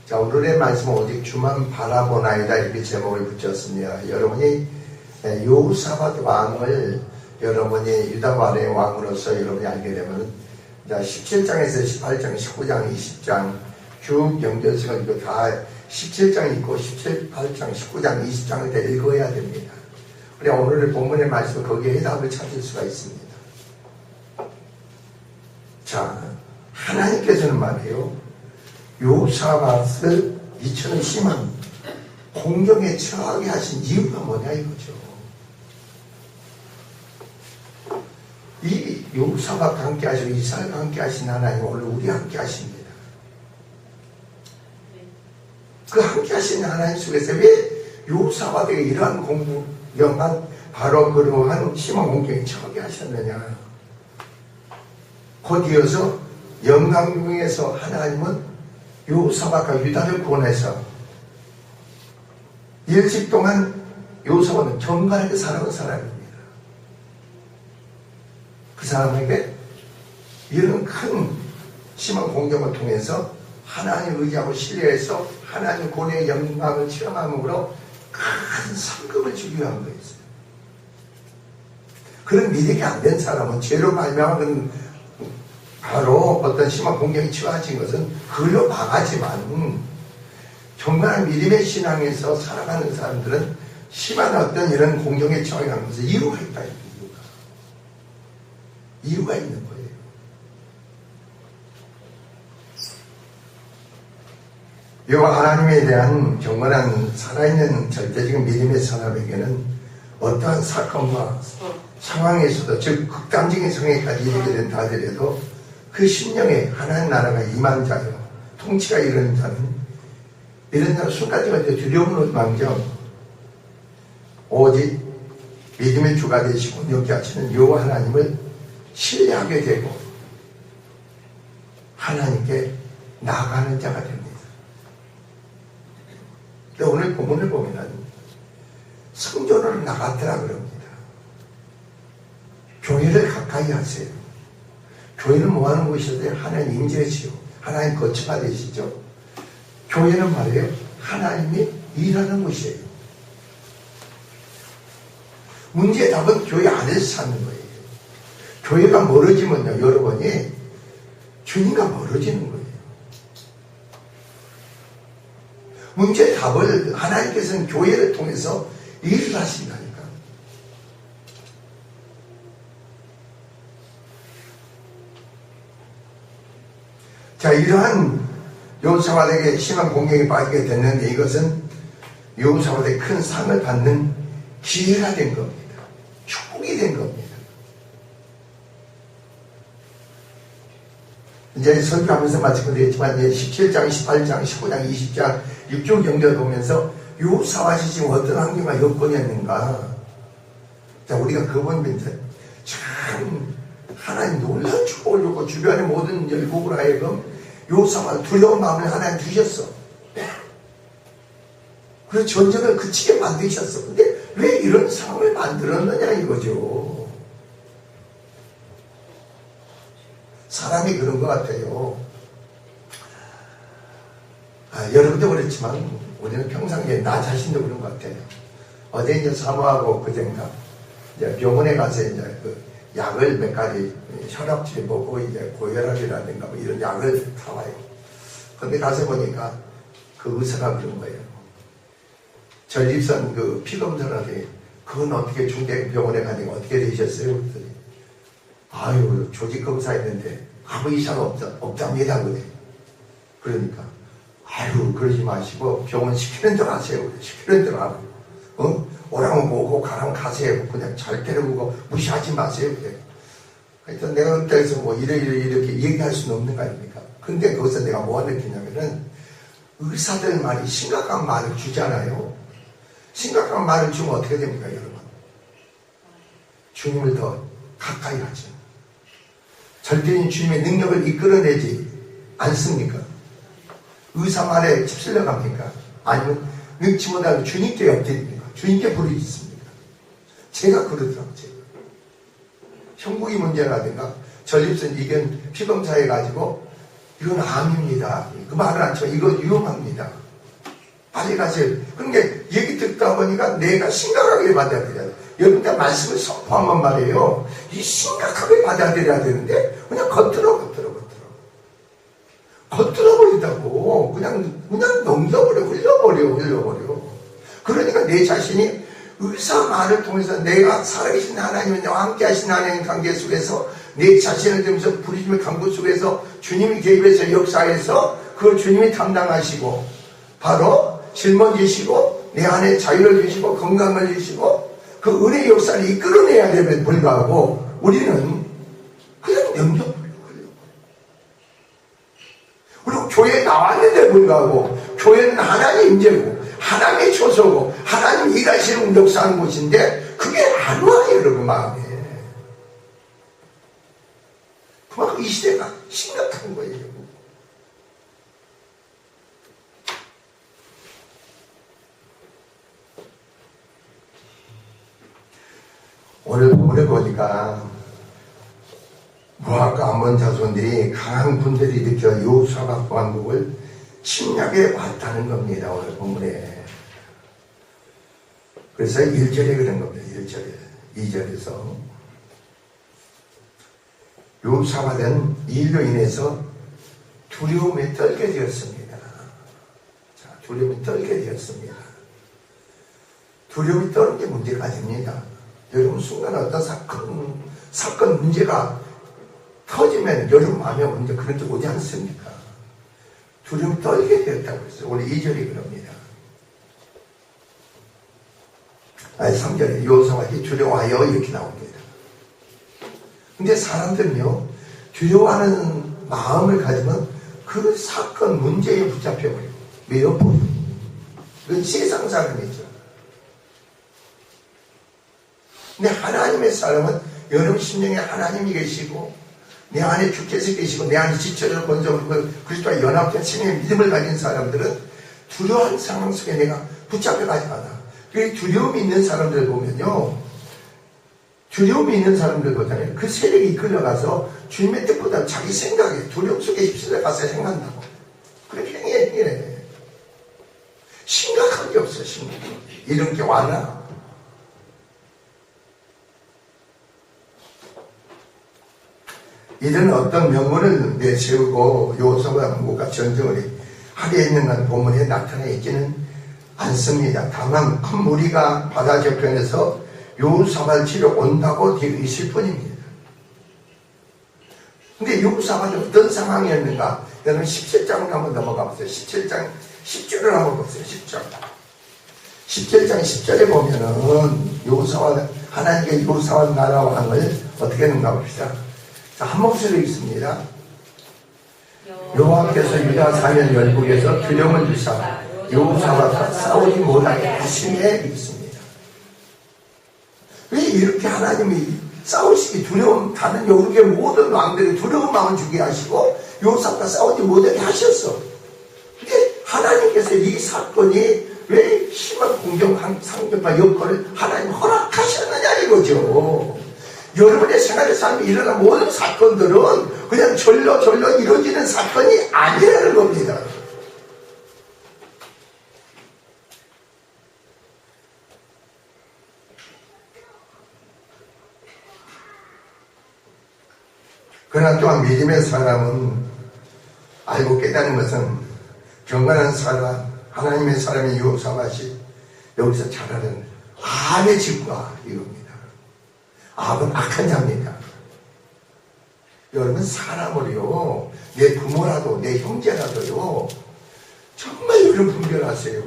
자, 오늘의 말씀은 오직 주만 바라보나이다 이렇게 제목을 붙였습니다. 여러분이 여호사밧 왕을 여러분이 유다 왕의 왕으로서 여러분이 알게 되면 17장에서 18장, 19장, 20장 쭉 연결성을 이거 다 17장 있고 18장, 19장, 20장을 다 읽어야 됩니다. 우리 오늘의 본문의 말씀 거기에 해답을 찾을 수가 있습니다. 자, 하나님께서는 말이에요. 여호사밧을 이처럼 심한 공경에 처하게 하신 이유가 뭐냐 이거죠. 이 여호사밧과 함께 하시고 이스라엘과 함께 하신 하나님 오늘 우리 함께 하십니다. 그 함께 하신 하나님 속에서 왜 여호사밧에게 이러한 공경한 바로 그러한 심한 공경에 처하게 하셨느냐. 곧 이어서 영광중에서 하나님은 여호사밧과 유다를 구원해서 일찍 동안 여호사밧은 경건하게 살아온 사람입니다. 그 사람에게 이런 큰 심한 공경을 통해서 하나님을 의지하고 신뢰해서 하나님 구원의 영광을 체험함으로 큰 상급을 주기 위한 거였어요. 그런 미래가 안 된 사람은 죄로 말미암은 바로 어떤 심한 공경이 치워진 것은 그걸로 망하지만 정말 믿음의 신앙에서 살아가는 사람들은 심한 어떤 이런 공경에 처하는 것은 이유가 있다. 이유가 있는 거예요. 여호와 하나님에 대한 경건한 살아있는 절대적인 믿음의 사람에게는 어떠한 사건과 상황에서도 즉 극단적인 상황까지 이르게 된다 하더라도 그 심령에 하나님 나라가 임한 자요 통치가 이르는 자는 이런 자는 순간적으로 두려움으로 망정 오직 믿음의 주가 되시고 능력자 하시는 여호와 하나님을 신뢰하게 되고 하나님께 나아가는 자가 됩니다. 근데 오늘 본문을 보면 성전으로 나갔더라 그럽니다. 교회를 가까이 하세요. 교회는 뭐하는 곳이어도 하나님 임재지요. 하나님 거처가 되시죠. 교회는 말이에요. 하나님이 일하는 곳이에요. 문제의 답은 교회 안에서 찾는 거예요. 교회가 멀어지면요. 여러분이 주님과 멀어지는 거예요. 문제의 답을 하나님께서는 교회를 통해서 일을 하신다니까. 자, 이러한 여호사밧에게 심한 공경에 빠지게 됐는데 이것은 여호사밧의 큰 상을 받는 기회가 된 겁니다. 축복이 된 겁니다. 이제 설교하면서 말씀드렸지만 17장, 18장, 19장, 20장 6종 경제를 보면서 여호사밧이 지금 어떤 환경과 여건이었는가. 자, 우리가 그분인데 참 하나님 놀라운 축복을 주고 주변의 모든 열국으로 하여금 여호사밧 두려운 마음을 하나님 주셨어. 그래서 전쟁을 그치게 만드셨어. 근데 왜 이런 상황을 만들었느냐 이거죠. 사람이 그런 것 같아요. 여러분도 그렇지만 우리는 평상시에 나 자신도 그런 것 같아요. 어제 이제 사모하고 그젠가 이제 병원에 가서 이제 그 약을 몇 가지 혈압치 보고 이제 고혈압이라든가 뭐 이런 약을 사와요. 근데 가서 보니까 그 의사가 그런 거예요. 전립선 그 피검사한테 그건 어떻게 중대병원에 가니까 어떻게 되셨어요? 그랬더니 아유 조직검사했는데 아무 이상 없답니다. 그래. 그러니까 아유 그러지 마시고 병원 시키는 대로 하세요. 그래. 시키는 대로 하고 오라면 오고 가라면 가세요. 그냥 잘 때려보고 무시하지 마세요. 그래. 하여튼 내가 그때에서 뭐 이렇게 얘기할 수는 없는 거 아닙니까? 근데 거기서 내가 뭐가 느끼냐면은 의사들 말이 심각한 말을 주잖아요. 심각한 말을 주면 어떻게 됩니까, 여러분? 주님을 더 가까이 하죠. 절대인 주님의 능력을 이끌어내지 않습니까? 의사 말에 휩쓸려 갑니까? 아니면 능치 못하고 주님께 엎드립니까? 주님께 부르짖습니까? 제가 그러더라고요. 제가. 형국이 문제라든가 전립선 이견 피검사 해가지고 이건 암입니다. 그 말을 안 쳐. 이건 위험합니다. 빨리 가세요. 그런데 얘기 듣다 보니까 내가 심각하게 받아들여야 돼. 여러분들 말씀을 선포하면 말이에요. 이 심각하게 받아들여야 되는데 그냥 겉들어 버린다고. 그냥 넘겨버려, 흘려버려. 그러니까 내 자신이 의사 말을 통해서 내가 살아계신 하나님과 나와 함께 하신 하나님 관계 속에서 내 자신을 들면서 부르심의 강구 속에서 주님이 개입해서 역사에서 그걸 주님이 담당하시고 바로 짊어지시고 내 안에 자유를 주시고 건강을 주시고 그 은혜의 역사를 이끌어내야 되면 불구하고 우리는 그냥 넘겨버려. 그리고 교회에 나왔는데 불구하고 교회는 하나님의 임재고 하나님의 초소고 하나님 일하시는 역사하는 곳인데 그게 안 와요. 여러분 마음에. 그만큼 이 시대가 심각한 거예요. 오늘 본문을 보니까 모압과 암몬 자손들이 강한 군대를 일으켜 여호수아가 왕국을 침략해 왔다는 겁니다. 오늘 본문에. 그래서 1절에 그런 겁니다. 1절에. 2절에서 여호수아는 이 일로 인해서 두려움에 떨게 되었습니다. 자, 두려움에 떨게 되었습니다. 두려움이 떠는 게 문제가 아닙니다. 여러분 순간 어떤 사건 문제가 터지면 여러분 마음에 먼저 그런 게 오지 않습니까? 두려움이 떨게 되었다고 했어요. 오늘 2절이 그럽니다. 3절에 여호수아가 두려워하여 이렇게 나옵니다. 근데 사람들은요, 두려워하는 마음을 가지면 그 사건 문제에 붙잡혀버리고 매여버리고 그건 세상 사람이죠. 근데 하나님의 사람은 여러분 심령에 하나님이 계시고 내 안에 주께서 계시고 내 안에 지체를 건져오고 그리스도와 연합된 생명의 믿음을 가진 사람들은 두려운 상황 속에 내가 붙잡혀가지 않아. 그 두려움이 있는 사람들 보면요, 두려움이 있는 사람들 보잖아요. 그 세력이 이끌려가서 주님의 뜻보다 자기 생각에 두려움 속에 휩쓸려 가서 행한다고. 그렇게 행해. 심각한 게 없어. 이런 게 와나. 이들은 어떤 명분을 내세우고 여호수아와 왕국과 전쟁을 하려 했는가 본문에 나타나 있지는 않습니다. 다만 큰 무리가 바다 저편에서 여호수아를 치러 온다고 되어 있을 뿐입니다. 근데 여호수아가 어떤 상황이었는가? 여러분 17장을 한번 넘어가 보세요. 17장 10절을 한번 보세요. 10절. 17장 10절에 보면은 여호수아와 하나님께 여호수아와 나라 왕을 어떻게 했는가 봅시다. 자, 한 목소리로 있습니다. 여호와께서 유다 사면 열국에서 두려움을 주사 여호수아와 싸우지 못하게 하심에 있습니다. 왜 이렇게 하나님이 싸우시기 두려움, 다른 여국의 모든 왕들이 두려운 마음을 주게 하시고 여호수아와 싸우지 못하게 하셨어. 근데 하나님께서 이 사건이 왜 심한 공정 상정과 여건을 하나님 허락하셨느냐 이거죠. 여러분의 생활의 삶에 일어난 모든 사건들은 그냥 절로 이루어지는 사건이 아니라는 겁니다. 그러나 또한 믿음의 사람은 알고 깨닫는 것은 경건한 사람, 하나님의 사람이 여호수아같이 여기서 잘하는 암의 집과 이겁니다. 암은 악한 자입니다. 여러분 사람을요, 내 부모라도 내 형제라도요 정말 여러분 분별하세요.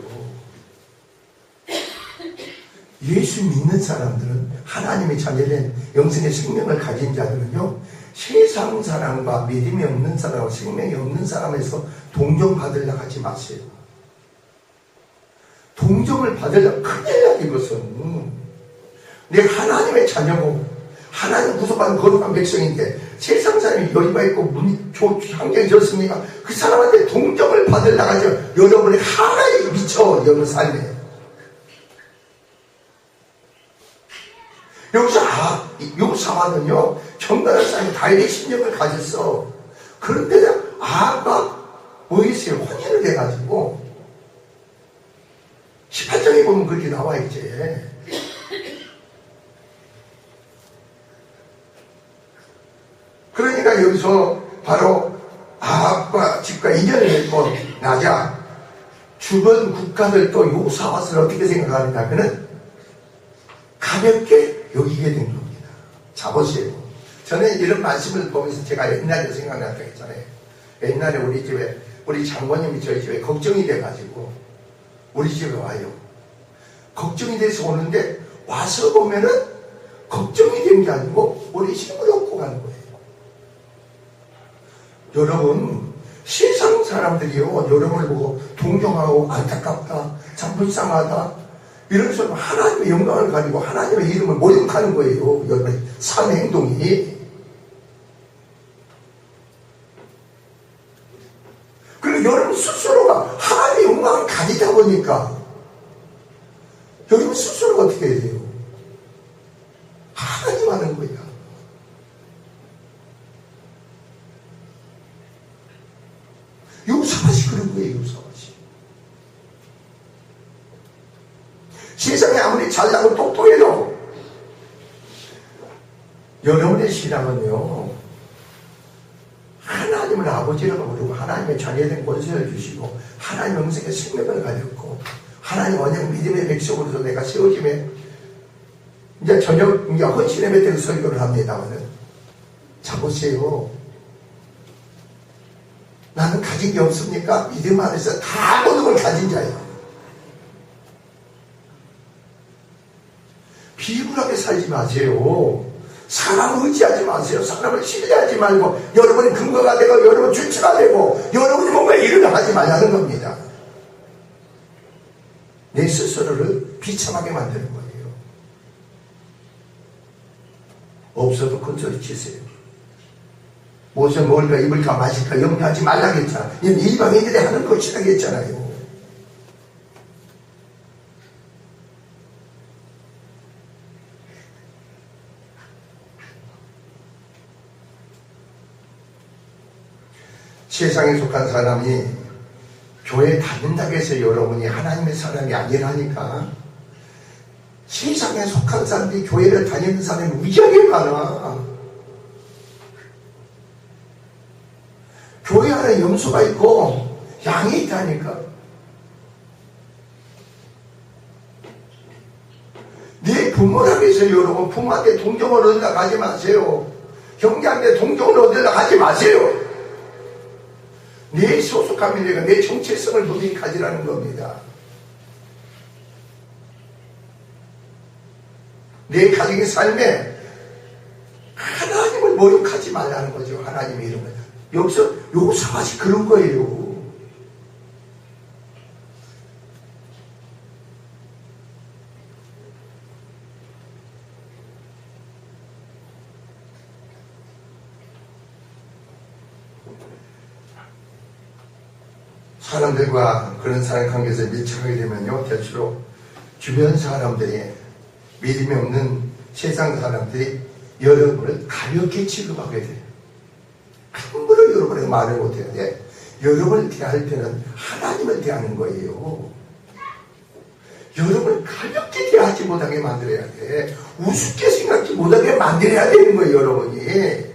예수 믿는 사람들은 하나님의 자녀된 영생의 생명을 가진 자들은요 세상 사람과 믿음이 없는 사람과 생명이 없는 사람에서 동정받으려고 하지 마세요. 동정을 받으려고 큰일 나. 이것은 내가 하나님의 자녀고 하나님 구속받은 거룩한 백성인데 세상 사람이 여리가 있고 환경이 좋습니까? 그 사람한테 동정을 받으려고 하죠. 여러분의 하나에 미쳐 여러분 삶에. 여기서 여호수아는요 정갈한 사람이 다윗의 심령을 가졌어. 그런데 아합과 모이스의 혼인을 해가지고 18장에 보면 그렇게 나와 있지. 그러니까 여기서 바로 아합과 집과 인연을 맺고 나자 주변 국가들도 요사밧을 어떻게 생각하는가 하면은 가볍게 여기게 된 겁니다. 자 보세요. 저는 이런 말씀을 보면서 제가 옛날에 생각났다 했잖아요. 옛날에 우리 집에 우리 장모님이 저희 집에 걱정이 돼가지고 우리 집에 와요. 걱정이 돼서 오는데 와서 보면은 걱정이 된 게 아니고 우리 힘을 얻고 가는 거예요. 여러분 세상 사람들이요 여러분을 보고 동경하고 안타깝다 참 불쌍하다 이런 식으로 하나님의 영광을 가지고 하나님의 이름을 모욕하는 거예요. 여러분의 삶의 행동이. 그리고 여러분 스스로가 하나님의 영광을 가지다 보니까 여러분 스스로가 어떻게 해야 돼요? 하나님 하는 거야. 요사밭이 그런 거예요. 요사밭이. 세상에 아무리 잘나고 똑똑해도 여러분의 신앙은요 하나님을 아버지라고 부르고 하나님의 자녀된 권세를 주시고 하나님의 음성의 생명을 가졌고 하나님 언약 믿음의 백성으로서 내가 세워지면 이제 저녁 이제 헌신의 맺대로 설교를 합니다만은 자 보세요. 나는 가진 게 없습니까? 믿음 안에서 다 모든 걸 가진 자예요. 비굴하게 살지 마세요. 사람을 의지하지 마세요. 사람을 신뢰하지 말고 여러분이 근거가 되고 여러분 주체가 되고 여러분이 뭔가 일을 하지 말라는 겁니다. 내 스스로를 비참하게 만드는 거예요. 없어도 큰 소리 치세요. 무엇을 먹을까 입을까 마실까 염려하지 말라고 했잖아. 이방인들이 하는 것이라고 했잖아요. 세상에 속한 사람이 교회에 다닌다고 해서 여러분이 하나님의 사람이 아니라니까. 세상에 속한 사람이 교회를 다니는 사람이 무지하게 많아. 교회 안에 염소가 있고 양이 있다니까. 네 부모라고 해서 여러분 부모한테 동정을 얻으려고 하지 마세요. 형제한테 동정을 얻으려고 하지 마세요. 내 소속함이 내가 내 정체성을 분명히 가지라는 겁니다. 내 가정의 삶에 하나님을 모욕하지 말라는 거죠. 하나님의 이름을. 여기서 요사밭이 그런 거예요. 사람들과 그런 사람 관계에서 밀착하게 되면요, 대체로 주변 사람들이 믿음이 없는 세상 사람들이 여러분을 가볍게 취급하게 돼요. 함부로 여러분의 말을 못해야 돼. 여러분을 대할 때는 하나님을 대하는 거예요. 여러분을 가볍게 대하지 못하게 만들어야 돼. 우습게 생각지 못하게 만들어야 되는 거예요, 여러분이.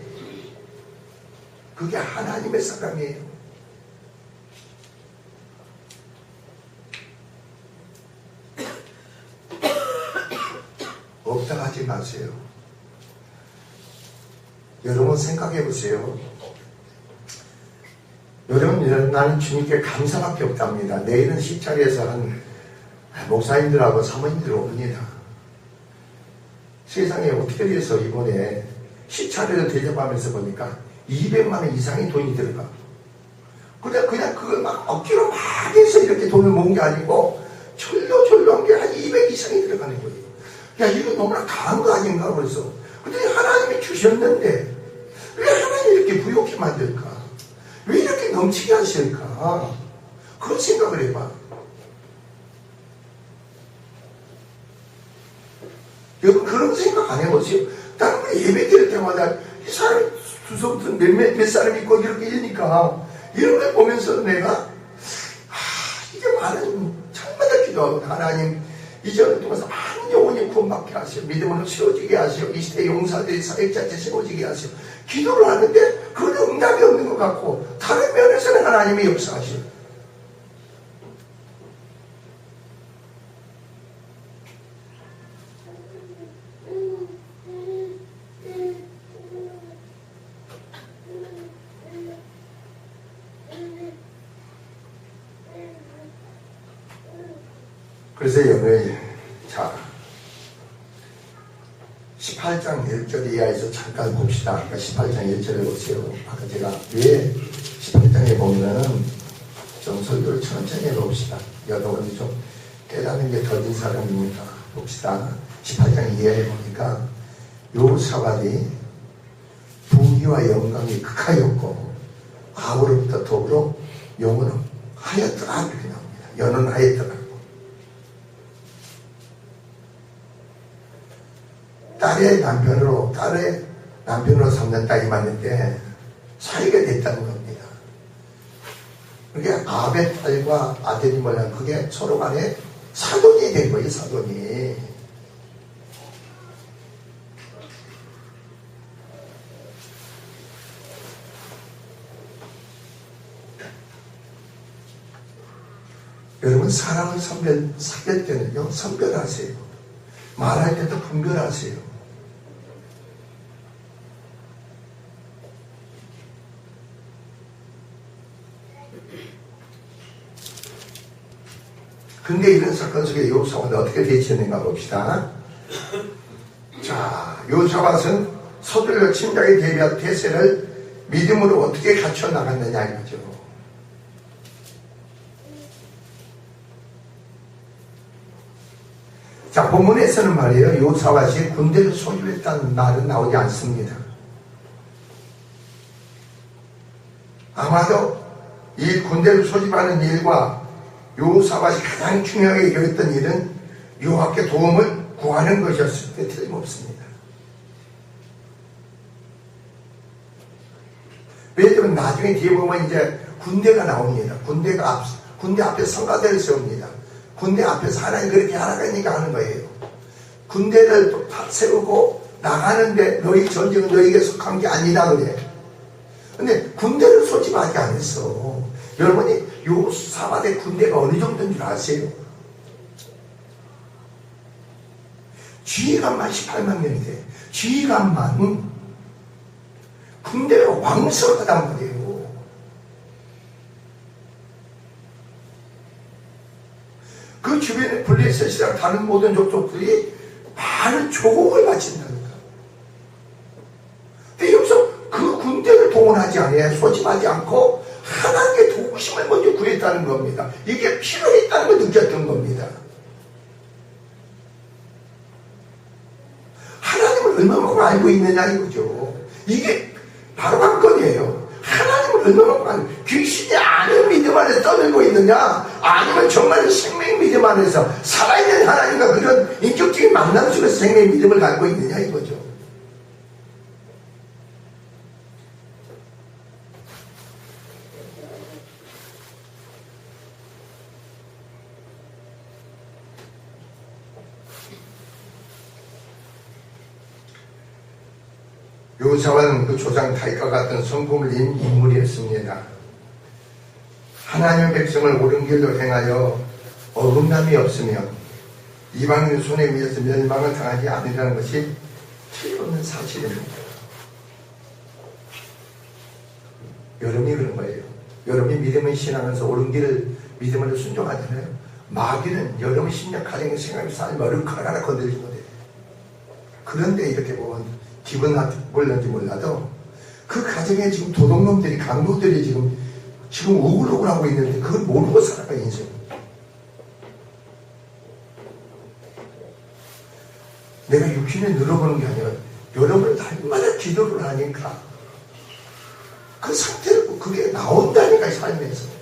그게 하나님의 사람이에요. 없다 하지 마세요. 여러분 생각해 보세요. 여러분, 나는 주님께 감사밖에 없답니다. 내일은 시차리에서 한 목사님들하고 사모님들 옵니다. 세상에 어떻게 돼서 이번에 시차리를 대접하면서 보니까 200만 원 이상의 돈이 들어가. 그냥 그걸 막 억지로 막 해서 이렇게 돈을 모은 게 아니고 절로 한 게 한 200 이상이 들어가는 거예요. 야, 이거 너무나 강한 거 아닌가 그래서. 근데 하나님이 주셨는데 왜 하나님이 이렇게 부욕해 만들까? 왜 이렇게 넘치게 하실까? 그런 생각을 해봐. 여러분 그런 생각 안 해보세요? 다른 분 예배 드릴 때마다 이 사람이 몇 사람 있고 이렇게 이러니까 이런 걸 보면서 내가 이게 많은 정말 기도하고 하나님 이전을 통해서 많은 영혼이 구원받게 하시오. 믿음으로 세워지게 하시오. 이 시대 용사들이 사역자체 세워지게 하시오. 기도를 하는데 그건 응답이 없는 것 같고 다른 면에서는 하나님이 역사하시오. 그래서 오늘 자 18장 1절 이하에서 잠깐 봅시다. 아까 18장 1절을 보세요. 아까 제가 왜 18장에 보면은 좀 설교를 천천히 해봅시다. 여러분이 좀 깨닫는 게 더딘 사람이니까 봅시다. 18장 이하에 보니까 요사밧이 부귀와 영광이 극하였고 아우로부터 더불어 영혼은 하였더라 이렇게 나옵니다. 연은 하였더라. 딸의 남편으로 삼는 딸이 맞는데 사이가 됐다는 겁니다. 그게 아베 딸과 아들이 뭐냐, 그게 서로 간에 사돈이 된 거예요, 사돈이. 여러분, 사람을 사귈 때는요, 선별하세요. 말할 때도 분별하세요. 근데 이런 사건 속에 요사밧은 어떻게 대처했는가 봅시다. 자, 요사밧은 서둘러 침략에 대비한 태세를 믿음으로 어떻게 갖춰 나갔느냐 이거죠. 자, 본문에서는 말이에요, 요사밧이 군대를 소집했다는 말은 나오지 않습니다. 아마도 이 군대를 소집하는 일과 요사밧이 가장 중요하게 여겼던 일은 요압께 도움을 구하는 것이었을 때 틀림없습니다. 왜냐하면 나중에 뒤에 보면 이제 군대가 나옵니다. 군대 앞에 성가대를 세웁니다. 군대 앞에서 하나님 그렇게 하라니까 하는 거예요. 군대를 다 세우고 나가는데 너희 전쟁은 너희에게 속한 게 아니라 그래. 근데 군대를 소집하지 않았어. 여러분이 요사밧의 군대가 어느 정도인 줄 아세요? 지휘관만 18만 명이 돼. 지휘관만 군대가 왕성하단 말이에요. 그 주변에 블레셋이랑 다른 모든 족속들이 많은 조공을 바친다니까. 근데 여기서 그 군대를 동원하지 않아요. 소집하지 않고 하나님의 도우심을 먼저 구했다는 겁니다. 이게 필요했다는 걸 느꼈던 겁니다. 하나님을 얼마만큼 알고 있느냐 이거죠. 이게 바로 관건이에요. 하나님을 얼마만큼 귀신이 아는 믿음 안에 떠들고 있느냐, 아니면 정말 생명 믿음 안에서 살아있는 하나님과 그런 인격적인 만남 속에서 생명 믿음을 갖고 있느냐 이거죠. 요사밧은 그 조상 다윗과 같은 성품을 인 인물이었습니다. 하나님의 백성을 옳은 길로 행하여 어긋남이 없으며 이방인 손에 의해서 멸망을 당하지 않으라는 것이 틀림없는 사실입니다. 여러분이 그런 거예요. 여러분이 믿음의 신앙에서 옳은 길을 믿음으로 순종하잖아요. 마귀는 여러분 심령 가정의 생각이 삶이 머리카락 하나 건들지 못해요. 그런데 이렇게 보면 기분 나쁠는지 몰라도 그 가정에 지금 도둑놈들이, 강도들이 지금 우글우글하고 있는데 그걸 모르고 살아가 인생. 내가 육신에 늘어보는 게 아니라 여러분을 날마다 기도를 하니까 그 상태로 그게 나온다니까 삶에서.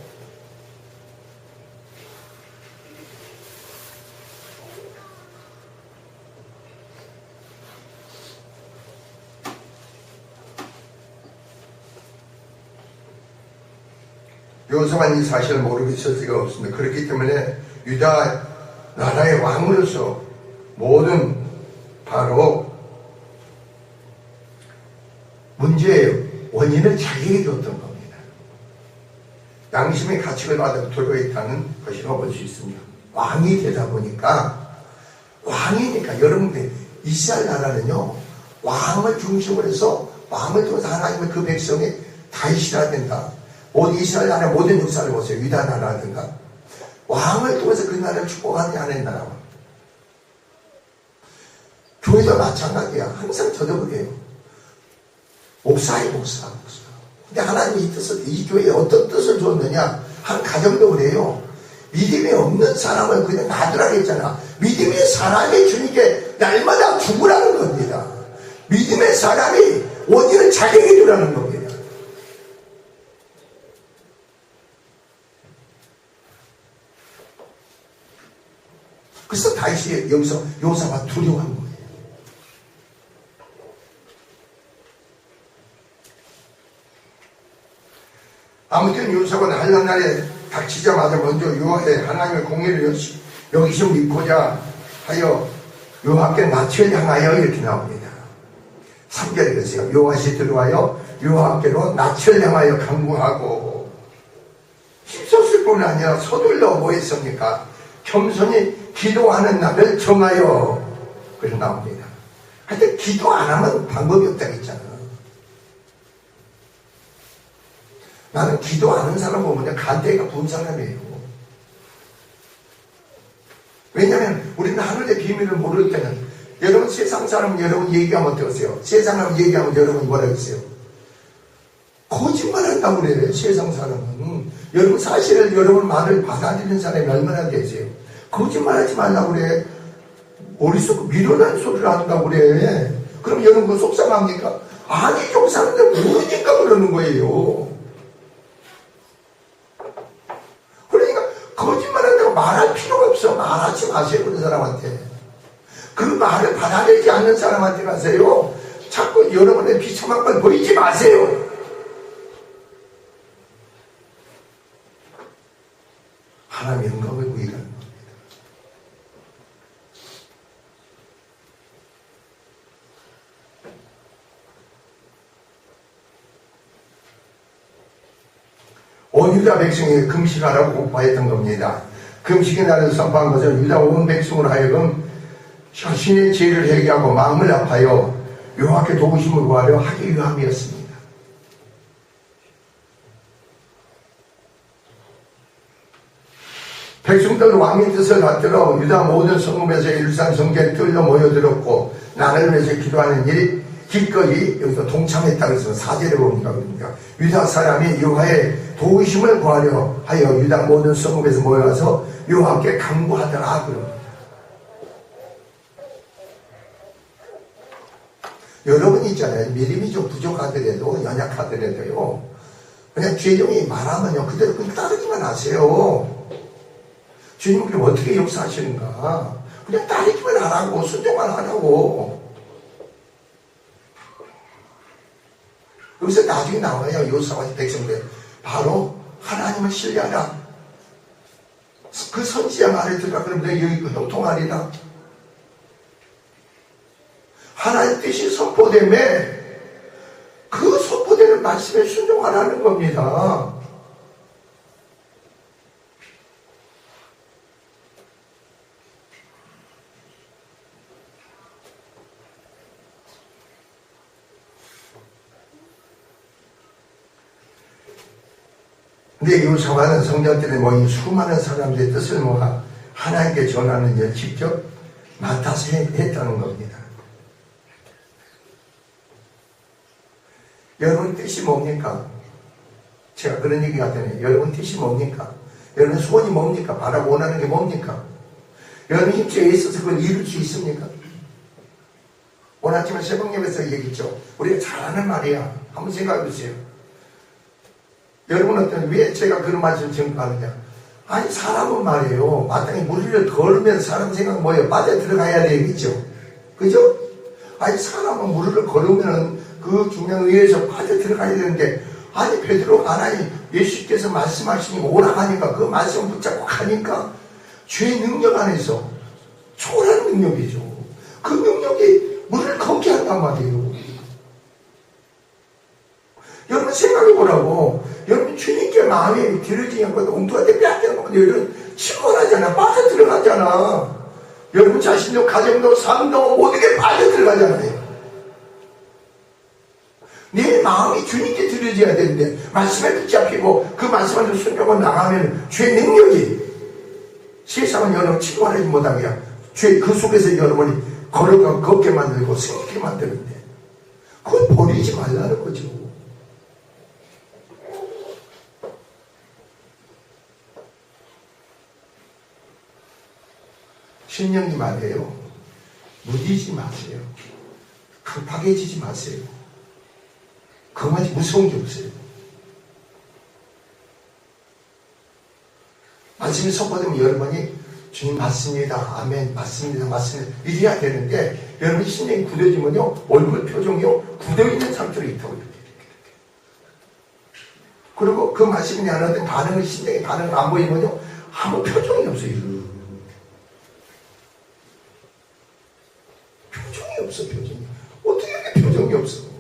요사만 이 사실을 모르고 있을 수가 없습니다. 그렇기 때문에 유다 나라의 왕으로서 모든 바로 문제의 원인을 자기에게 줬던 겁니다. 양심의 가책을 받아 돌고 있다는 것이라고 볼 수 있습니다. 왕이 되다 보니까, 왕이니까 여러분들 이스라엘 나라는요, 왕을 중심으로 해서 왕을 통해서 하나님의 그 백성이 다윗이라 된다. 모든 이스라엘 나라의 모든 역사를 보세요. 유다 나라든가 왕을 통해서 그 나라를 축복하느냐 안 했나. 교회도 마찬가지야. 항상 저도 그래요. 목사의 목사. 근데 하나님이 이 뜻을, 이 교회에 어떤 뜻을 줬느냐. 한 가정도 그래요. 믿음이 없는 사람을 그냥 놔두라 했잖아. 믿음의 사람이 주님께 날마다 죽으라는 겁니다. 믿음의 사람이 원인을 자기에게 주라는 겁니다. 그래서 다윗이 여기서 요사가 두려워한 거예요. 아무튼 요사가 한란 날에 닥치자마자 먼저 요하의 하나님의 공의를 여기서 믿고자 하여 요하께 낯을 향하여 이렇게 나옵니다. 3절에 그러세요. 요하시 들어와요 요하께로 낯을 향하여 간구하고 힘썼을 뿐 아니라 서둘러 뭐 했습니까? 겸손히 기도하는 날을 정하여 그래서 나옵니다. 하여튼 기도 안 하면 방법이 없다고 했잖아. 나는 기도 안 하는 사람 보면 간대가 부은 사람이에요. 왜냐하면 우리는 하늘의 비밀을 모를 때는 여러분 세상 사람 여러분 얘기하면 어떠세요? 세상 사람 얘기하면 여러분이 뭐라 했어요? 거짓말 한다고 그래요. 세상 사람은 여러분 사실을 여러분 말을 받아들이는 사람이 얼마나 계세요? 거짓말 하지 말라고 그래. 머릿속 미련한 소리를 한다고 그래. 그럼 여러분 그거 속상합니까? 아니 좀 사는데 모르니까 그러는 거예요. 그러니까 거짓말 한다고 말할 필요가 없어. 말하지 마세요. 그런 사람한테. 그 말을 받아들이지 않는 사람한테 가세요. 자꾸 여러분의 비참한 걸 보이지 마세요. 하나님의 영광을 보이라는 겁니다. 온 유다 백성이 금식하라고 공포했던 겁니다. 금식의 날을 선포한 것은 유다 온 백성으로 하여금 자신의 죄를 회개하고 마음을 아파하여 여호와께 도우심을 구하려 하기 위함이었습니다. 백성들 왕의 뜻을 받들어 유다 모든 성읍에서 일산 성전에 뚫려 모여들었고 나를 위해서 기도하는 일이 기꺼이 여기서 동참했다고 해서 4절에 보니까 그럽니다. 유다 사람이 여호와의 도우심을 구하려 하여 유다 모든 성읍에서 모여서 여호와께 간구하더라 그럽니다. 여러분 있잖아요. 믿음이 좀 부족하더라도 연약하더라도요. 그냥 주인님이 말하면요. 그대로 그냥 따르기만 하세요. 주님은 어떻게 역사하시는가. 그냥 따르기만 하라고. 순종만 하라고. 여기서 나중에 나와요. 요사와 백성들. 바로 하나님을 신뢰하라. 그 선지자 말을 들으라. 그러면 내가 여기 형통하리라. 하나님 뜻이 선포됨에 그 선포되는 말씀에 순종하라는 겁니다. 근데 요사와는 성전들에 모인 수많은 사람들의 뜻을 모아 하나님께 전하는 일을 직접 맡아서 했다는 겁니다. 여러분 뜻이 뭡니까? 제가 그런 얘기 같더니 여러분 뜻이 뭡니까? 여러분 소원이 뭡니까? 바라고 원하는 게 뭡니까? 여러분 힘체에 있어서 그걸 이룰 수 있습니까? 오늘 아침에 새벽 예배에서 얘기했죠. 우리가 잘하는 말이야. 한번 생각해 보세요. 여러분 어떤 왜 제가 그런 말씀을 증거하느냐? 아니 사람은 말이에요. 마땅히 무리를 걸으면서 사람 생각 뭐예요? 빠져 들어가야 되겠죠. 그죠? 아니 사람은 무리를 걸으면은 그 중량 위에서 빠져 들어가야 되는데 아니 베드로가 하나님 예수께서 말씀하시니 오라 하니까 그 말씀을 붙잡고 가니까 죄의 능력 안에서 초월한 능력이죠. 그 능력이 물을 걷게 한단 말이에요. 여러분 생각해 보라고. 여러분 주님께 마음이 길어지지 않고 엉뚱한데 빼앗기는 거면 여러분 침몰하잖아. 빠져 들어가잖아. 여러분 자신도 가정도 삶도 모든 게 빠져 들어가잖아요. 내 마음이 주님께 들어져야 되는데 말씀에 붙잡히고 그 말씀을 순종하고 나가면 죄의 능력이 세상은 여러분 침몰하지 못하게 죄 그 속에서 여러분이 걸어가 걷게 만들고 생기게 만드는데 그걸 버리지 말라는 거죠. 신령히 말해요. 무디지 마세요. 급하게지지 마세요. 그것이 무서운 게 없어요. 말씀이 선포되면 여러분이 주님 맞습니다. 아멘. 맞습니다. 맞습니다. 이래야 되는데 여러분이 신령이 굳어지면요. 얼굴 표정이요. 굳어있는 상태로 있다고 이렇게. 그리고 그 말씀이 나한테 반응을 신령의 반응을 안 보이면요. 아무 표정이 없어요. 표정이 없어. 표정이. 어떻게 이렇게 표정이 없어.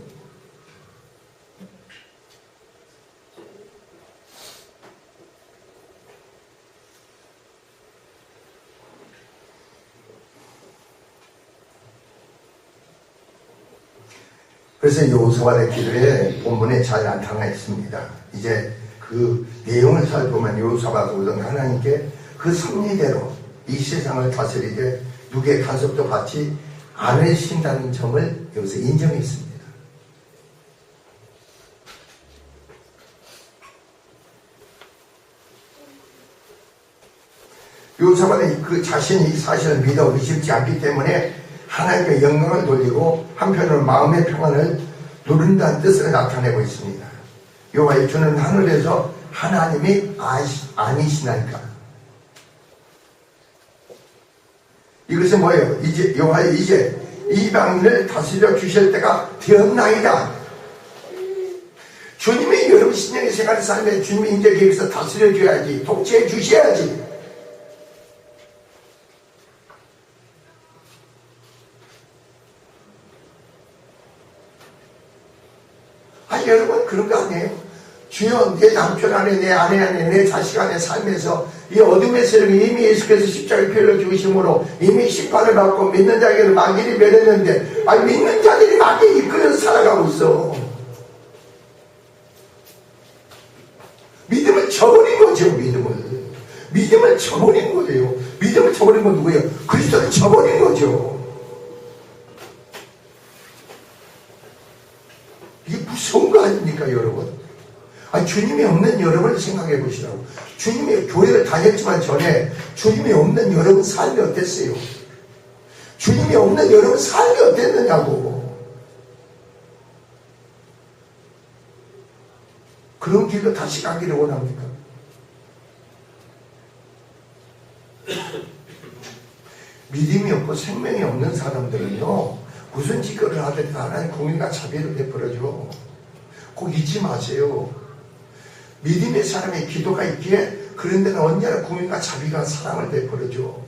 그래서 여호수아의 기도에 본문에 잘 나타나 있습니다. 이제 그 내용을 살펴보면 여호수아가 하나님께 그 섭리대로 이 세상을 다스리되 누구의 간섭도 받지 않으신다는 점을 여기서 인정했습니다. 여호수아는 그 자신이 이 사실을 믿어 의심치 않기 때문에 하나님께 영광을 돌리고 한편으로 마음의 평안을 누린다는 뜻을 나타내고 있습니다. 여호와의 주는 하늘에서 하나님이 아니시나이까. 이것은 뭐예요? 이제 여호와의 이제 이방인을 다스려 주실 때가 되었나이다. 주님이 여러분 신령의 생활을 살면 주님이 이제 계획에서 다스려 줘야지, 통치해 주셔야지. 여러분 그런 거 아니에요? 주여 내 남편 안에 내 아내 안에 내 자식 안에 삶에서 이 어둠의 세력이 이미 예수께서 십자가에 피 흘려 죽으심으로 이미 심판을 받고 믿는 자에게는 마귀를 멸했는데 믿는 자들이 마귀에 이끌려서 살아가고 있어. 믿음을 저버린 거죠. 믿음을 저버린 거예요. 믿음을 저버린 건 누구예요? 그리스도를 저버린 거죠. 이게 무서운 거 아닙니까, 여러분? 주님이 없는 여러분을 생각해 보시라고. 주님이 교회를 다녔지만 전에 주님이 없는 여러분 삶이 어땠어요? 주님이 없는 여러분 삶이 어땠느냐고. 그런 길로 다시 가기를 원합니까? 믿음이 없고 생명이 없는 사람들은요, 무슨 직거를 하든 하나님 공의가 자비를 베풀어줘. 꼭 잊지 마세요. 믿음의 사람의 기도가 있기에 그런 데는 언제나 공의가 자비가 사랑을 베풀어줘.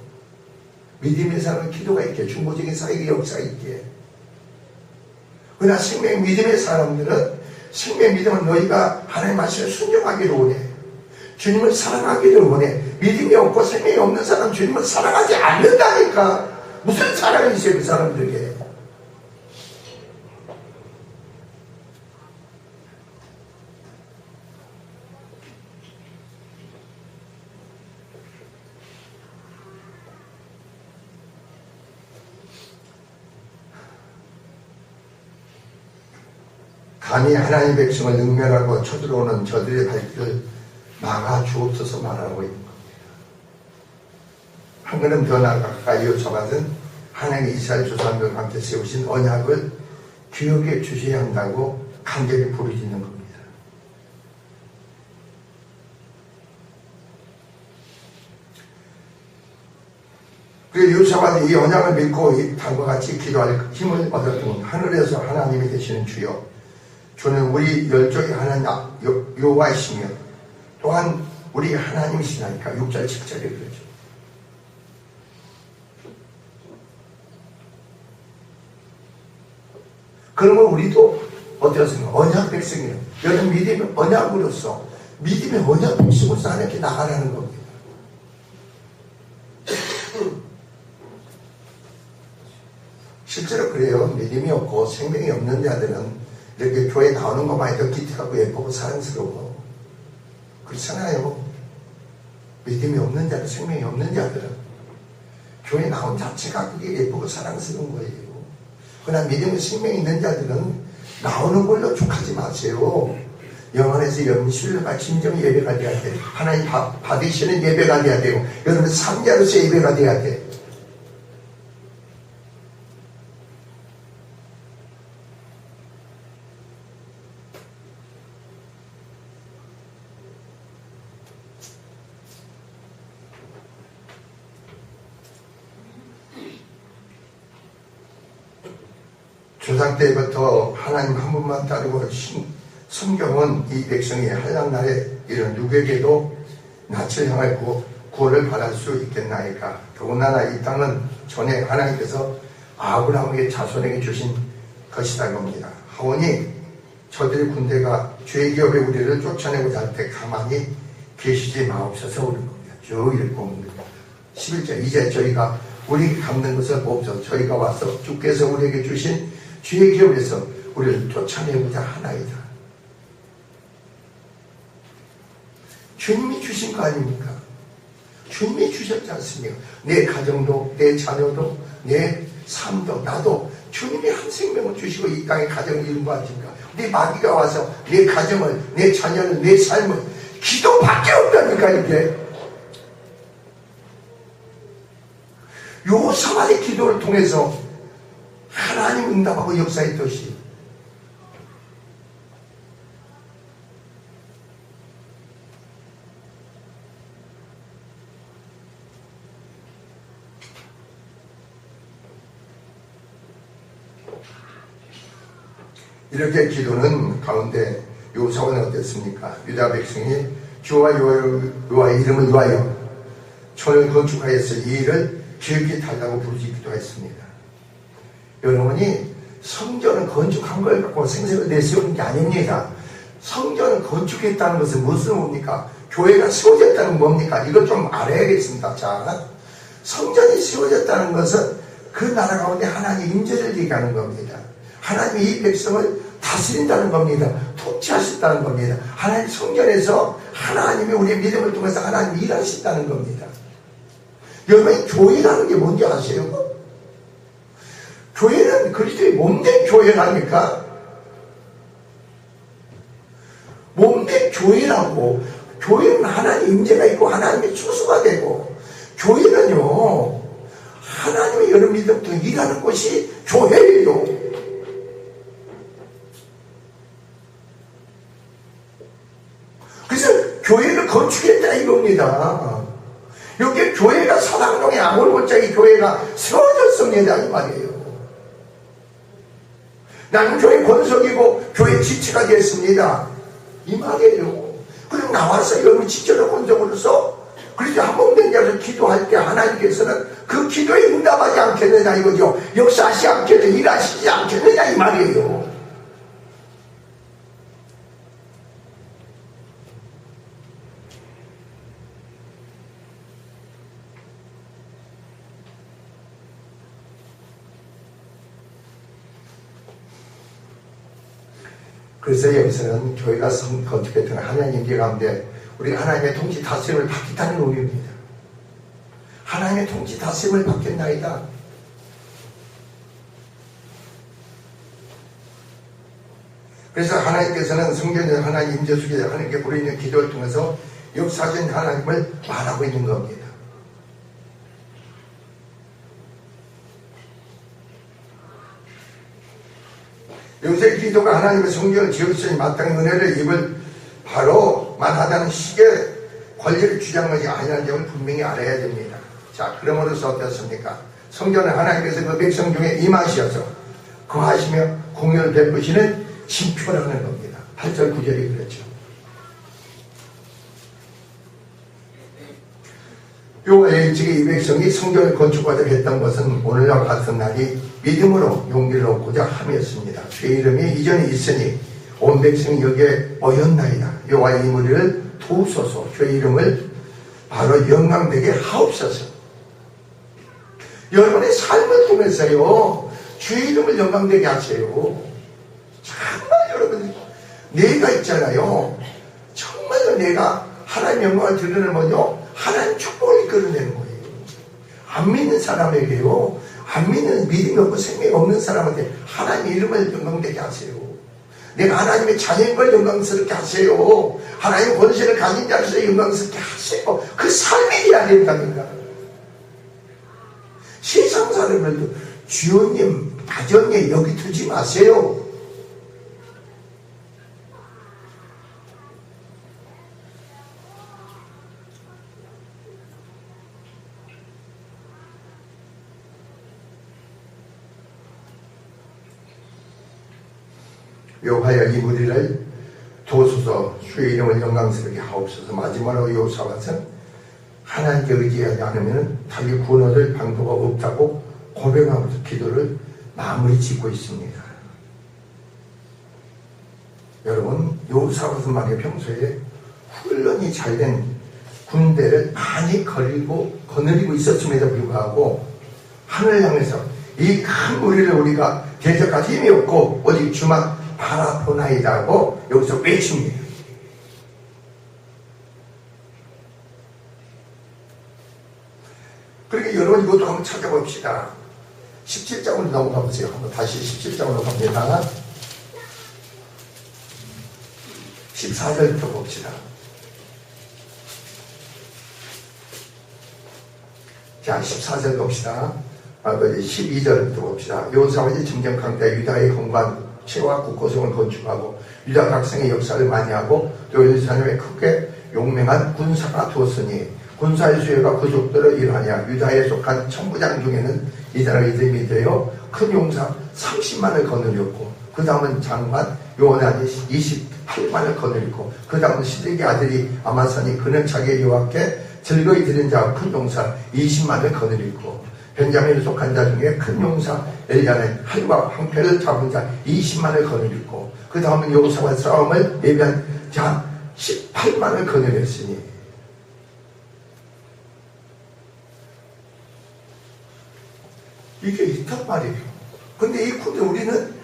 믿음의 사람의 기도가 있기에 중보적인 사역의 역사가 있기에. 그러나 생명 믿음의 사람들은 생명 믿음은 너희가 하나님 말씀에 순종하기를 원해. 주님을 사랑하기를 원해. 믿음이 없고 생명이 없는 사람 주님을 사랑하지 않는다니까. 무슨 사랑이 있어요 그 사람들에게. 감히 하나님의 백성을 능멸하고 쳐들어오는 저들의 발길을 막아 주옵소서 말하고 있는 겁니다. 한 걸음 더 나아가 여호수아는 하나님의 이스라엘 조상들과 함께 세우신 언약을 기억해 주셔야 한다고 간절히 부르짖는 겁니다. 그래서 여호수아는 이 언약을 믿고 이 다음과 같이 기도할 힘을 얻었던 하늘에서 하나님이 되시는 주여, 주는 우리 열조의 하나님 여호와이시며 또한 우리 하나님이시라니까 6절 7절에 그러죠. 그러면 우리도 어떻습니까? 언약 백성이에요. 여러분 믿음의 언약으로서 믿음의 언약 백성으로서 하나님께 나가라는 겁니다. 실제로 그래요. 믿음이 없고 생명이 없는 자들은 이렇게 교회 나오는 것만 해도 기특하고 예쁘고 사랑스러워. 그렇잖아요. 믿음이 없는 자들, 생명이 없는 자들은 교회 나온 자체가 그게 예쁘고 사랑스러운 거예요. 그러나 믿음의 생명이 있는 자들은 나오는 걸로 족하지 마세요. 영 안에서 여러분 신뢰가 진정 예배가 돼야 돼. 하나님 받으시는 예배가 돼야 되고 여러분 상자로서 예배가 돼야 돼. 조상 때부터 하나님 한 분만 따르고 성경은 이 백성이 한량날에 이런 누구에게도 낯을 향할 구원을 바랄 수 있겠나이까. 더군다나 이 땅은 전에 하나님께서 아브라함에게 자손에게 주신 것이라는 겁니다. 하오니 저들의 군대가 죄의 기업에 우리를 쫓아내고자 할 때 가만히 계시지 마옵소서 오는 겁니다. 쭉 읽고 오는 겁니다. 11절 이제 저희가 우리에게 갚는 것을 보옵소서. 저희가 와서 주께서 우리에게 주신 주의 기업에서 우리를 쫓아내고자 하나이다. 주님이 주신 거 아닙니까? 주님이 주셨지 않습니까? 내 가정도, 내 자녀도, 내 삶도, 나도 주님이 한 생명을 주시고 이 땅에 가정을 이룬 거 아닙니까? 내 마귀가 와서 내 가정을, 내 자녀를, 내 삶을 기도밖에 없다니까 이게. 요사만의 기도를 통해서 하나님 응답하고 역사했듯이 이렇게 기도는 가운데 요사원은 어땠습니까? 유다 백성이 주와 여호와의 이름을 위하여 전을 건축하여서 이 일을 기억히 달라고 부르짖기도 했습니다. 여러분이 성전을 건축한 걸 갖고 생색을 내세우는 게 아닙니다. 성전을 건축했다는 것은 무슨 뭡니까? 교회가 세워졌다는 건 뭡니까? 이걸 좀 알아야겠습니다. 자, 성전이 세워졌다는 것은 그 나라 가운데 하나님의 임재를 얘기하는 겁니다. 하나님이 이 백성을 다스린다는 겁니다. 통치하셨다는 겁니다. 하나님 성전에서 하나님이 우리의 믿음을 통해서 하나님이 일하신다는 겁니다. 여러분이 교회라는 게 뭔지 아세요? 교회는 그리스도의 몸된 교회라니까. 몸된 교회라고. 교회는 하나님의 임재가 있고 하나님의 추수가 되고, 교회는요 하나님의 여러 믿음부터 일하는 곳이 교회예요. 그래서 교회를 건축했다 이겁니다. 여기 교회가 사당동의 아몰골짜기 교회가 세워졌습니다 이 말이에요. 나는 교회 권석이고 교회 지체가 됐습니다 이 말이에요. 그리고 나와서 여러분 지체로 권석으로서 그래서 한몸된 자로 기도할 때 하나님께서는 그 기도에 응답하지 않겠느냐 이거죠. 역사하시지 않겠느냐, 일하시지 않겠느냐 이 말이에요. 그래서 여기서는 교회가 건축했던 하나님 임재 가운데 우리가 하나님의 통치 다스림을 받겠다는 의미입니다. 하나님의 통치 다스림을 받겠나이다. 그래서 하나님께서는 성전에서 하나님 임재 속에 하나님께 부르짖는 기도를 통해서 역사하신 하나님을 말하고 있는 겁니다. 여기서 기도가 하나님의 성전을 지으시니 마땅히 은혜를 입을 바로 만하다는 식의 권리를 주장한 것이 아니라는 점을 분명히 알아야 됩니다. 자, 그러므로서 어떻습니까? 성전은 하나님께서 그 백성 중에 임하시어서 거하시며 공연을 베푸시는 징표라는 겁니다. 8절 9절이 그렇죠. 여호와의 일찍이 이 백성이 성전을 건축하자 했던 것은 오늘과 같은 날이 믿음으로 용기를 얻고자 함이었습니다. 주의 이름이 이전에 있으니 온 백성이 여기에 모였나이다. 여호와의 이 무리를 도우소서. 주의 이름을 바로 영광되게 하옵소서. 여러분의 삶을 통해서요, 주의 이름을 영광되게 하세요. 정말 여러분, 내가 있잖아요. 정말로 내가 하나님의 영광을 드러내는 거죠. 하나님 축복을 이끌어내는 거예요. 안 믿는 사람에게요, 안 믿는 믿음이 없고 생명이 없는 사람한테 하나님의 이름을 영광되게 하세요. 내가 하나님의 자녀인 걸 영광스럽게 하세요. 하나님의 권세를 가진 자로서 영광스럽게 하세요. 그 삶이 돼야 된다니까. 세상 사람들도 주여님, 아전님 여기 두지 마세요. 여호와여 이 무리를 도우소서. 주의 이름을 영광스럽게 하옵소서. 마지막으로 여호사밧은 하나님께 의지하지 않으면 달리 구원 얻을 방도가 없다고 고백하면서 기도를 마무리 짓고 있습니다. 여러분, 여호사밧은 말이에요, 평소에 훈련이 잘된 군대를 많이 거느리고 있었음에도 불구하고 하늘을 향해서 이 큰 무리를 우리가 대적할 힘이 없고 오직 주만 바라보나이다 하고 여기서 외칩니다. 그러니까 여러분 이것도 한번 찾아봅시다. 17장으로 넘어가 보세요. 한번 다시 17장으로 갑니다. 14절부터 봅시다. 자, 14절 봅시다. 12절부터 봅시다. 여호사밧이 점점 강대하 유다의 건관 채와 국고성을 건축하고 유다 각성의 역사를 많이 하고 또 예루살렘에 크게 용맹한 군사가 두었으니 군사의 수요가 그 족대로 일하냐. 유다에 속한 천부장 중에는 이스라엘이 되어 큰 용사 30만을 거느렸고 그 다음은 장관 요한이 28만을 거느리고 그 다음은 시드기 아들이 아마산이 그는 자기의 여호와께 즐거이 드린 자 큰 용사 20만을 거느리고 벤자민에 속한 자 중에 큰 용사 엘리야는 활과 황패를 잡은 자 20만을 거느리고 그 다음은 여호사밧 싸움을 예비한 자 18만을 거느렸으니 이게 있단 말이에요. 근데 이 군대 우리는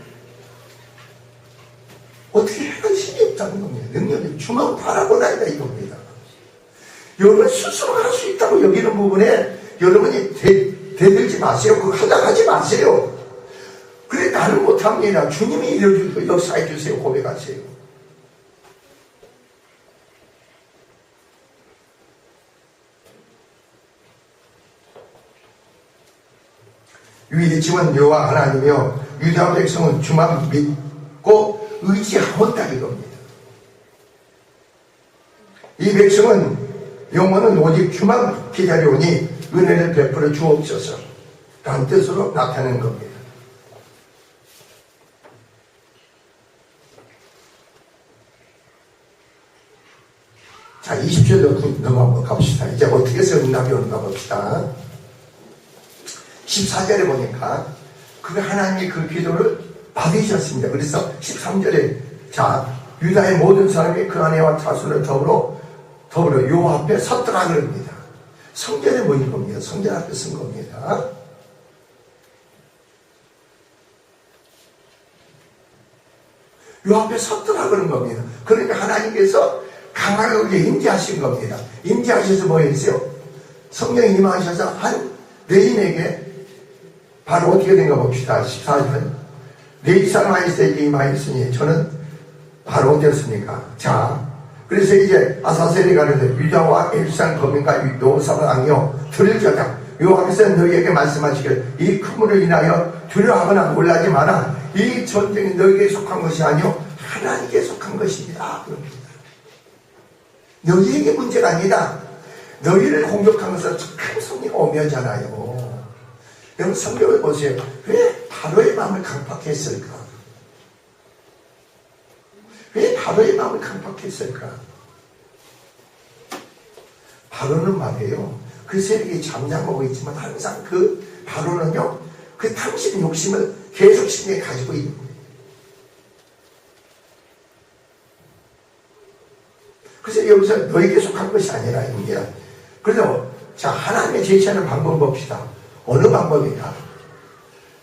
어떻게 할 힘이 없다는 겁니다. 능력이 주만 바라보나이다 이겁니다. 여러분 스스로 할 수 있다고 여기는 부분에 여러분이 대들지 마세요. 그거 하다 하지 마세요. 그래 나는 못합니다. 주님이 이뤄주고 역사해 주세요. 고백하세요. 위대지만 여호와 하나님이여 유다 백성은 주만 믿고 의지하었다 이겁니다. 이 백성은 영혼은 오직 주만 기다려오니 은혜를 베풀어 주옵소서 라는 뜻으로 나타낸 겁니다. 자, 20절로 넘어가 갑시다. 이제 어떻게 해서 응답이 오는가 봅시다. 14절에 보니까 그 하나님이 그 기도를 받으셨습니다. 그래서 13절에 자 유다의 모든 사람이 그 아내와 자손을 더불어 요 앞에 섰더라 그럽니다. 성전에 모인 겁니다. 성전 앞에 쓴 겁니다. 요 앞에 섰더라 그런 겁니다. 그러니까 하나님께서 강하게 임재하신 겁니다. 임재하셔서 뭐 했어요? 성령이 임하셔서 한 레인에게 바로 어떻게 된가 봅시다. 14절 네 사람 아이스에게 임하였으니 저는 바로 어땠습니까? 자 그래서 이제 아사셀이 가는데 유다와 엘산 거민과 여호사밧 왕이여 들을지어다 여호와께서 너희에게 말씀하시길 이 큰 물을 인하여 두려워하거나 놀라지 마라. 이 전쟁이 너희에게 속한 것이 아니요 하나님께 속한 것입니다. 너희에게 문제가 아니다. 너희를 공격하면서 큰 성리가 오며잖아요. 여러분 성경을 보세요. 왜 바로의 마음을 강팍했을까? 바로의 마음이 강박했을까? 바로는 말이에요. 그 세력이 잠잠하고 있지만 항상 그 바로는요, 그 탐심 욕심을 계속 심리에 가지고 있는 거예요. 그래서 여기서 너에게 속한 것이 아니라 입니다. 그래서 자, 하나님의 제시하는 방법 봅시다. 어느 방법이냐?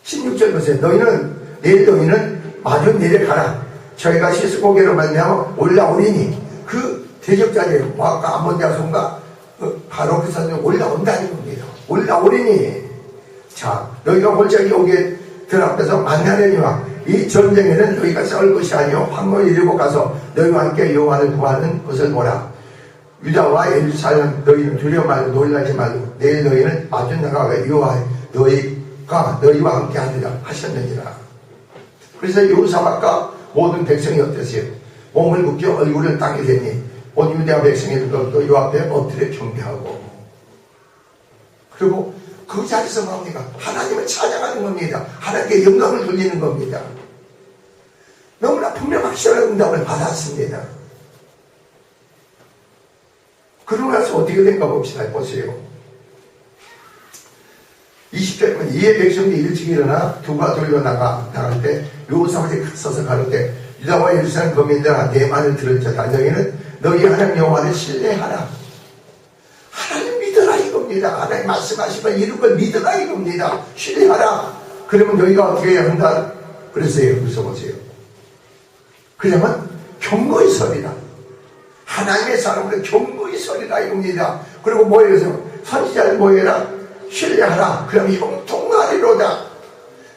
16절 보세요. 너희는 마주 내려가라. 저희가 시스고개로 만나면 올라오리니 그 대적자들이 모압과 암몬 자손과 바로 그 산에 올라온다는 겁니다. 올라오리니 자, 너희가 골짜기 오게 들 앞에서 만나려니와 이 전쟁에는 너희가 싸울 것이 아니요 황무에 이르고 가서 너희와 함께 여호와를 구하는 것을 보라. 유다와 예루살렘 너희는 두려워 말고 놀라지 말고 내일 너희는 마주 나가가 여호와 너희와 함께 하리라 하셨느니라. 그래서 여호사밧과 모든 백성이 어떠세요? 몸을 묶여 얼굴을 땅에 대니 온 유다 백성들도 요 앞에 엎드려 경배하고, 그리고 그 자리에서 뭡니까? 하나님을 찬양하는 겁니다. 하나님께 영광을 돌리는 겁니다. 너무나 분명 확실한 응답을 받았습니다. 그러고 나서 어떻게 된가 봅시다. 보세요. 20절 보면 이에 백성들이 일찍 일어나 두가 돌려 나갈 때 여호사밧이 서서 가로되 유다와 예루살렘 거민들아 내 말을 들을지어다. 너희는 너희 하나님 여호와를 신뢰하라. 하나님 믿어라 이겁니다. 하나님 말씀하시면 이런 걸 믿어라 이겁니다. 신뢰하라. 그러면 너희가 어떻게 해야 한다? 그랬어요. 여기서 보세요. 그러면 경고의 소리다. 하나님의 사람은 경고의 소리다 이겁니다. 그리고 모여서 선지자를 모여라. 신뢰하라. 그럼 형통하리로다.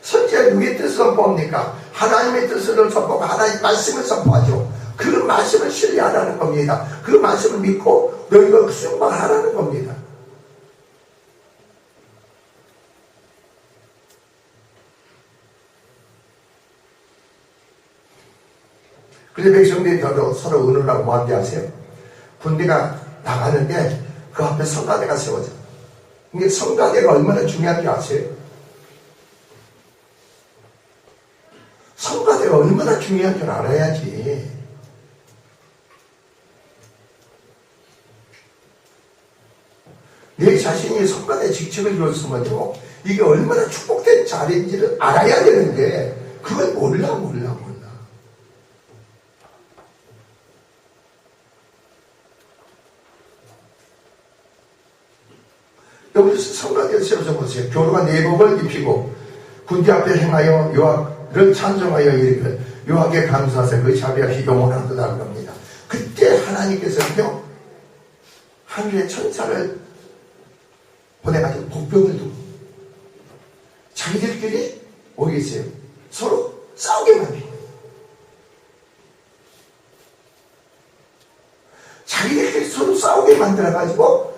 선지자 누구의 뜻을 선포합니까? 하나님의 뜻을 선포하고 하나님의 말씀을 선포하죠. 그 말씀을 신뢰하라는 겁니다. 그 말씀을 믿고 너희가 순종하라는 겁니다. 그래서 백성들이 서로 의논하고 뭐한테 하세요? 군대가 나가는데 그 앞에 성가대가 세워져. 이게 성가대가 얼마나 중요한지 아세요? 성가대가 얼마나 중요한 줄 알아야지. 내 자신이 성가대 직책을 줬으면요, 이게 얼마나 축복된 자리인지를 알아야 되는데 그걸 몰라. 여기서 성가대를 세워서 보세요. 교로가 내복을 입히고 군대 앞에 행하여 여호와를 찬송하여 이르기를 여호와께 감사하사 그 자비하시 영원하도다 겁니다. 그때 하나님께서는요, 하늘의 천사를 보내가지고 복병을 두고 자기들끼리 뭐겠어요? 서로 싸우게 만듭니다. 자기들끼리 서로 싸우게 만들어가지고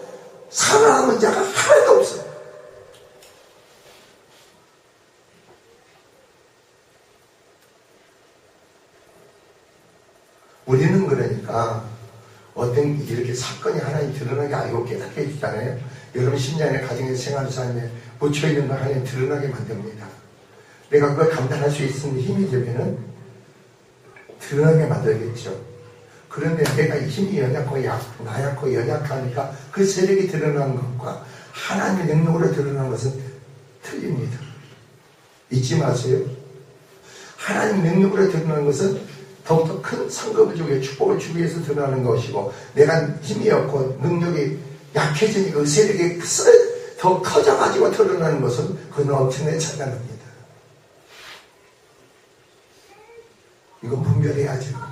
살아남은 자가 하나도 없어요. 우리는 그러니까 어떤 이렇게 사건이 하나님 드러나게 알고 깨닫게 해주잖아요. 여러분 심장에 가정에서 생활 삶에 묻혀있는 걸 하나님 드러나게 만듭니다. 내가 그걸 감당할 수 있는 힘이 되면은 드러나게 만들겠죠. 그런데 내가 힘이 나약고 연약하니까 그 세력이 드러나는 것과 하나님의 능력으로 드러나는 것은 틀립니다. 잊지 마세요. 하나님의 능력으로 드러나는 것은 더욱더 큰 상급을 주기 위해 축복을 주기 위해서 드러나는 것이고, 내가 힘이 없고 능력이 약해지니까 그 세력이 더 커져가지고 드러나는 것은 그건 엄청나게 차이가 납니다. 이건 분별해야죠.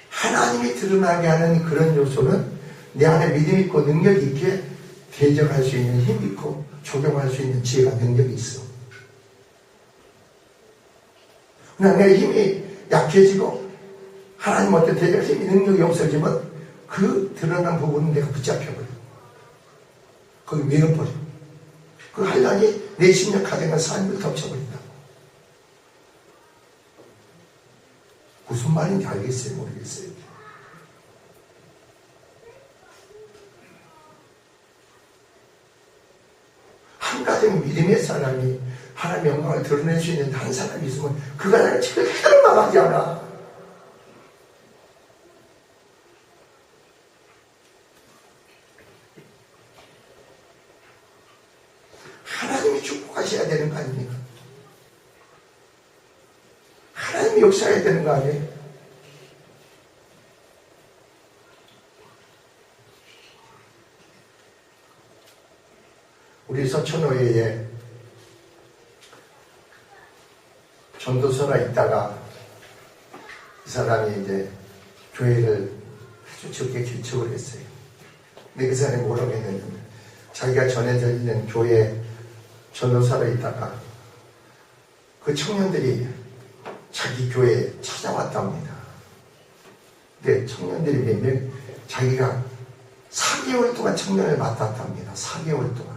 하나님이 드러나게 하는 그런 요소는 내 안에 믿음 있고 능력 있게 대적할 수 있는 힘 있고 적용할 수 있는 지혜가 능력이 있어. 그러나 내 힘이 약해지고 하나님한테 대적할 힘이 능력이 없어지면 그 드러난 부분은 내가 붙잡혀버려. 거기 밀어버려. 그 한란이 내 심령 가정과 삶을 덮쳐버린다. 무슨 말인지 알겠어요? 모르겠어요? 한 가정 믿음의 사람이 하나님의 영광을 드러낼 수 있는 한 사람이 있으면 그가 나를 절대로 망하지 않아. 하나님이 축복하셔야 되는 거 아닙니까? 하나님이 역사해야 되는 거 아니에요? 우리 서천호회에 전도서가 있다가 이 사람이 이제 교회를 아주 적게 개척을 했어요. 근데 그 사람이 뭐라고 했냐면 자기가 전해져 있는 교회 전도사로 있다가 그 청년들이 자기 교회에 찾아왔답니다. 근데 청년들이 몇 명, 자기가 4개월 동안 청년을 맡았답니다. 4개월 동안.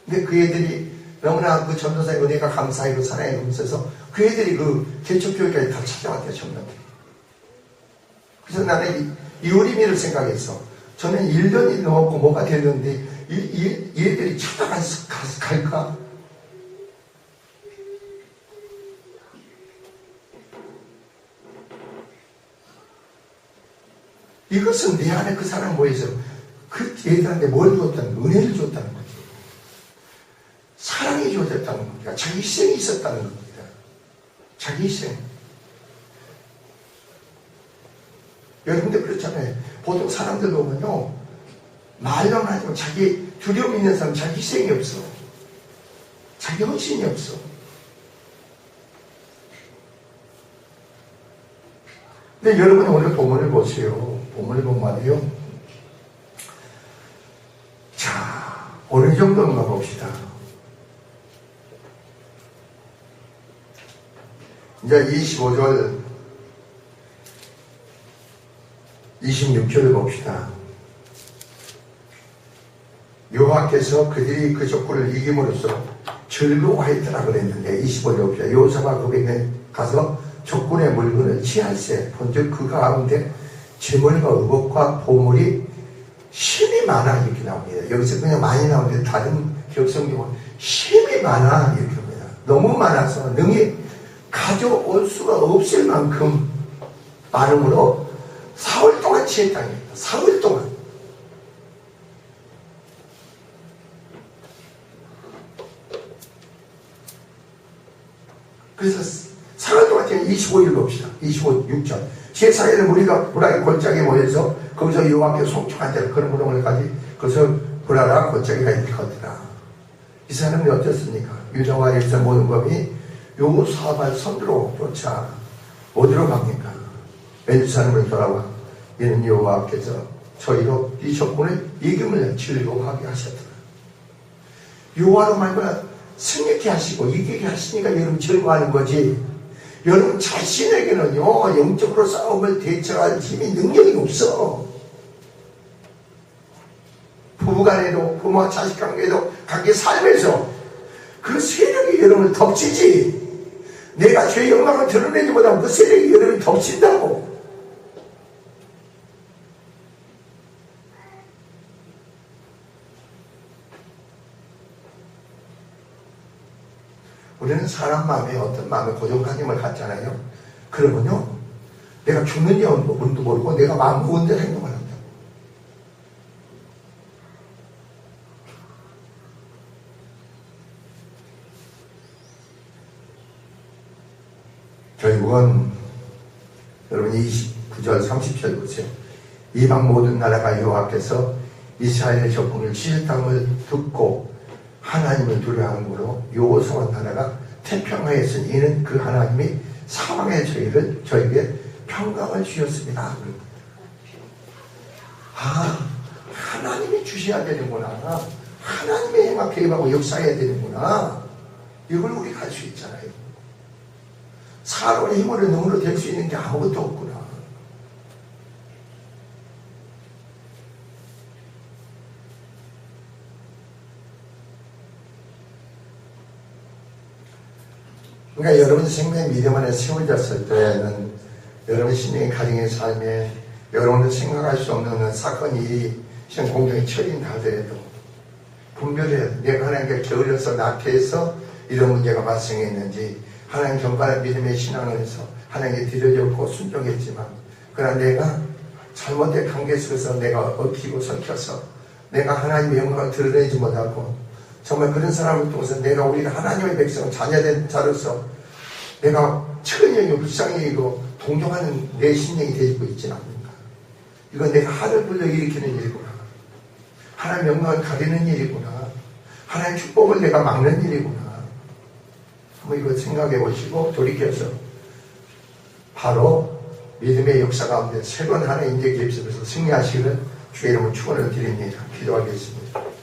근데 그 애들이 너무나 그 전도사의 은혜가 감사하고 사랑이 넘쳐서 그 애들이 그 개척교회까지 다 찾아왔대요, 청년들이. 그래서 나는 이 어림이를 생각했어. 저는 1년이 넘었고 뭐가 됐는데 이 애들이 찾아갈까? 이것은 내 안에 그 사람 모여서 그 애들한테 뭘 줬다는 거야? 은혜를 줬다는 거지. 사랑이 주어졌다는 겁니다. 자기 희생이 있었다는 겁니다. 자기 희생. 여러분들 그렇잖아요. 보통 사람들 보면요, 말로만 하지만 자기 두려움 있는 사람 자기 희생이 없어. 자기 헌신이 없어. 근데 여러분이 오늘 본문을 보세요. 본문을 보면 말이에요. 자, 어느 정도인가 봅시다. 이제 25절, 26절을 봅시다. 여호와께서 그들이 그 족구를 이김으로써 즐거워하였더라 그랬는데 25절 봅시다. 여호사가 그에게 가서 족군의 물건을 취할세 본즉 그 가운데 재물과 의복과 보물이 힘이 많아 이렇게 나옵니다. 여기서 그냥 많이 나오는데 다른 기억성경은 힘이 많아 이렇게 합니다. 너무 많아서 능히 가져올 수가 없을 만큼 많음으로 사흘 동안 취했다입니다. 사흘 동안. 그래서 사흘 동안 25일 봅시다. 25절. 제4일은 우리가 불화의 골짜기에 모여서 거기서 여호와께 송축한 자를 그런 무덤을까지 거기서 불화라 골짜기가 일거더라. 이 사람이 어떻습니까? 유다와 예루살렘 모든 법이 여호사밧 선두로 쫓아 어디로 갑니까? 예루살렘을 돌아와 이는 여호와께서 저희로 이 적군을 이김을 즐거워하게 하셨더라. 여호와로 말미암아 승리케 하시고 이기게 하시니까 여러분 즐거워하는 거지. 여러분 자신에게는요 영적으로 싸움을 대처할 힘이 능력이 없어. 부부간에도 부모와 자식 관계에도 각기 삶에서 그 세력이 여러분을 덮치지. 내가 죄의 영광을 드러내지 못하면 그 세력이 여러분을 덮친다고. 우리는 사람 마음에 어떤 마음에 고정관념을 갖잖아요. 그러면요, 내가 죽는지 운도 모르고 내가 마음 먹은 대로 행동을 한다. 결국은 여러분 29절 30절 보세요. 이방 모든 나라가 여호와께서 이스라엘의 적군을 치셨다는 듣고 하나님을 두려워함으로 여호사밧 나라가 태평하였으니 이는 그 하나님이 사방의 저에게 평강을 주셨습니다. 아, 하나님이 주셔야 되는구나. 하나님의 행하 개입하고 역사해야 되는구나. 이걸 우리가 알 수 있잖아요. 사람의 힘으로 능으로 될 수 있는 게 아무것도 없구나. 그러니까 여러분 생명의 믿음 안에 세워졌을 때는 여러분 신령의 가정의 삶에 여러분도 생각할 수 없는 사건 일이 시험 공정이 처리된다 하더라도 분별해야 돼. 내가 하나님께 게을러서 낙태해서 이런 문제가 발생했는지, 하나님 경건한 믿음의 신앙을 해서 하나님께 드려졌고 순종했지만, 그러나 내가 잘못된 관계 속에서 내가 얽히고 섞여서 내가 하나님의 영광을 드러내지 못하고, 정말 그런 사람을 통해서 내가 우리가 하나님의 백성 자녀된 자로서 내가 천연이고 불쌍이고 동정하는 내 심령이 되고 있지는 않는가. 이건 내가 하늘 불러일으키는 일이구나. 하나님 영광을 가리는 일이구나. 하나님 축복을 내가 막는 일이구나. 한번 이거 생각해 보시고 돌이켜서 바로 믿음의 역사 가운데 새로운 하나의 인재 기입 속에서 승리하시기를 주의 이름으로 축원을 드립니다. 기도하겠습니다.